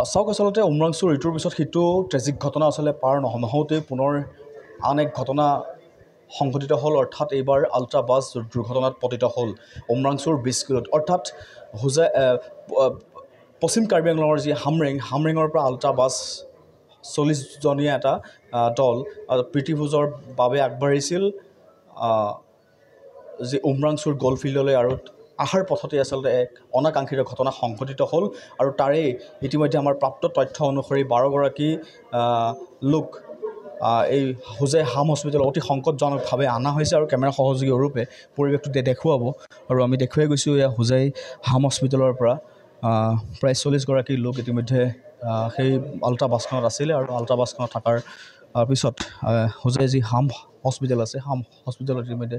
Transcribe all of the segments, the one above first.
চাওক আচলতে উমৰাংচুৰ ঋতুৰ পিছত সিটো ট্ৰেজিক ঘটনা আচলতে পাৰ নহওঁতেই পুনৰ আন এক ঘটনা সংঘটিত হ'ল, অৰ্থাৎ এইবাৰ আল্ট্ৰা বাছ দুৰ্ঘটনাত পতিত হ'ল উমৰাংচুৰ 20 কিলোত, অৰ্থাৎ পশ্চিম কাৰ্বি আংলঙৰ যি হামৰেঙৰ পৰা আল্ট্ৰা বাছ 40জনীয়া এটা দল প্ৰীতিভোজৰ বাবে আগবাঢ়িছিল যি উমৰাংচুৰ গ'লফিল্ডলৈ, আৰু আহাৰ পথতে আচলতে এক অনাকাংক্ষিত ঘটনা সংঘটিত হ'ল। আৰু তাৰেই ইতিমধ্যে আমাৰ প্ৰাপ্ত তথ্য অনুসৰি 12গৰাকী লোক এই হোজাই হাম হস্পিটেল অতি সংকটজনকভাৱে অনা হৈছে আৰু কেমেৰা সহযোগী ৰূপে পৰিৱেশটো দেখুৱাব। আৰু আমি দেখুৱাই গৈছোঁ এয়া হোজাই হাম হস্পিটেলৰ পৰা প্ৰায় 40গৰাকী লোক ইতিমধ্যে সেই আল্ট্ৰা বাছখনত আছিলে, আৰু আল্ট্ৰা বাছখনত থকাৰ পিছত হোজাই যি হাম হস্পিটেল আছে, হাম হস্পিটেলত ইতিমধ্যে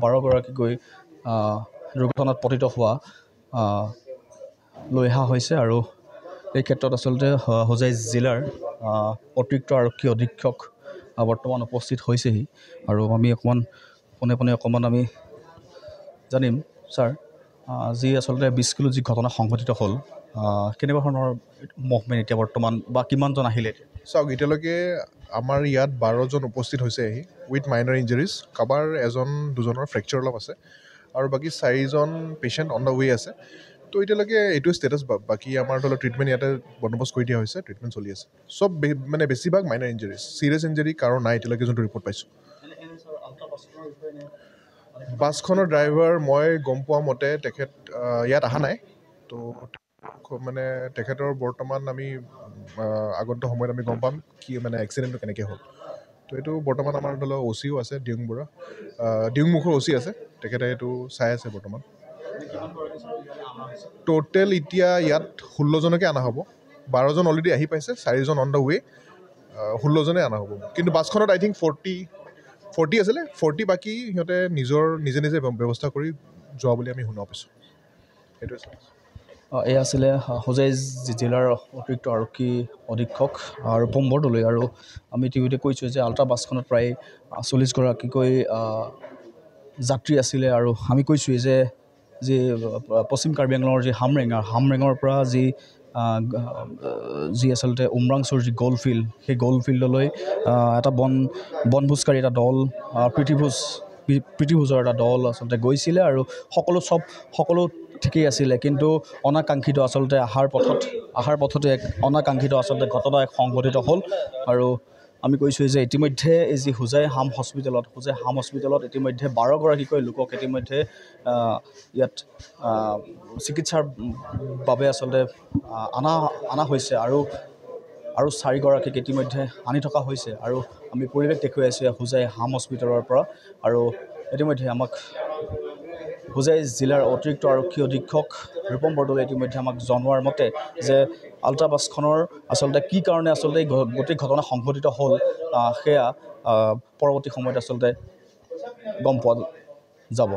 12গৰাকীকৈ দুৰ্ঘটনাত পতিত হোৱা লৈ অহা হৈছে। আৰু এই ক্ষেত্ৰত আচলতে হোজাই জিলাৰ অতিৰিক্ত আৰক্ষী অধীক্ষক বৰ্তমান উপস্থিত হৈছেহি, আৰু আমি পোনে পোনে আমি জানিম। ছাৰ, যি আচলতে 20 কিলো যি ঘটনা সংঘটিত হ'ল, কেনেকুৱা ধৰণৰ মুভমেণ্ট এতিয়া বৰ্তমান বা কিমানজন আহিলে? চাওক, এতিয়ালৈকে আমাৰ ইয়াত 12জন উপস্থিত হৈছে আহি উইথ মাইনৰ ইঞ্জুৰিজ। কাৰোবাৰ এজন দুজনৰ ফ্ৰেকচাৰ অলপ আছে, আৰু বাকী 4জন পেচেণ্ট অন দ্য ৱে আছে। তো এতিয়ালৈকে এইটোৱে ষ্টেটাছ। বাকী আমাৰ ধৰি লওক ট্ৰিটমেণ্ট ইয়াতে বন্দোবস্ত কৰি দিয়া হৈছে, ট্ৰিটমেণ্ট চলি আছে। চব মানে বেছিভাগ মাইনৰ ইঞ্জুৰিজ, ছিৰিয়াছ ইঞ্জুৰি কাৰো নাই এতিয়ালৈকে যোনটো ৰিপৰ্ট পাইছোঁ। বাছখনৰ ড্ৰাইভাৰ মই গম পোৱা মতে তেখেত ইয়াত অহা নাই। তো মানে তেখেতৰ বৰ্তমান আমি আগন্তুক সময়ত আমি গম পাম কি মানে এক্সিডেণ্টটো কেনেকৈ হ'ল। তো এইটো বৰ্তমান আমাৰ ধৰি লওক OCও আছে, দিউংমুখৰ OC আছে, তেখেতে এইটো চাই আছে বৰ্তমান। টোটেল এতিয়া ইয়াত 16জনকে অনা হ'ব। 12জন অলৰেডি আহি পাইছে, 4জন অন দ্য ৱে, 16জনে অনা হ'ব। কিন্তু বাছখনত আই থিংক 40 আছিলে, 40 বাকী সিহঁতে নিজে ব্যৱস্থা কৰি যোৱা বুলি আমি শুনা পাইছোঁ। সেইটোৱে। এয়া আছিলে হোজাই জিলাৰ অতিৰিক্ত আৰক্ষী অধীক্ষক ৰূপম বৰদলৈ। আৰু আমি ইতিমধ্যে কৈছোঁ যে আল্ট্ৰা বাছখনত প্ৰায় 40গৰাকীকৈ যাত্ৰী আছিলে, আৰু আমি কৈছোঁৱেই যে যি পশ্চিম কাৰ্বি আংলঙৰ যি হামৰেঙৰ পৰা যি আচলতে উমৰাংচুৰ যি গ'লফিল্ড, সেই গ'লফিল্ডলৈ এটা বনভোজকাৰী এটা দল, প্ৰীতিভোজৰ এটা দল আচলতে গৈছিলে, আৰু সকলো ঠিকেই আছিলে। কিন্তু অনাকাংক্ষিত আচলতে আহাৰ পথতে এক অনাকাংক্ষিত আচলতে ঘটনা এক সংঘটিত হ'ল। আৰু আমি কৈছোঁ যে ইতিমধ্যে এই যি হোজাই হাম হস্পিটেলত ইতিমধ্যে 12গৰাকীকৈ লোকক ইতিমধ্যে ইয়াত চিকিৎসাৰ বাবে আচলতে অনা হৈছে, আৰু 4গৰাকীক ইতিমধ্যে আনি থকা হৈছে। আৰু আমি পৰিৱেশ দেখুৱাই আছোঁ হোজাই হাম হস্পিটেলৰ পৰা। আৰু ইতিমধ্যে আমাক হোজাই জিলাৰ অতিৰিক্ত আৰক্ষী অধীক্ষক ৰূপম বৰদলৈ ইতিমধ্যে আমাক জনোৱাৰ মতে যে আল্ট্ৰা বাছখনৰ আচলতে কি কাৰণে আচলতে গোটেই ঘটনা সংঘটিত হ'ল, সেয়া পৰৱৰ্তী সময়ত আচলতে গম পোৱা যাব।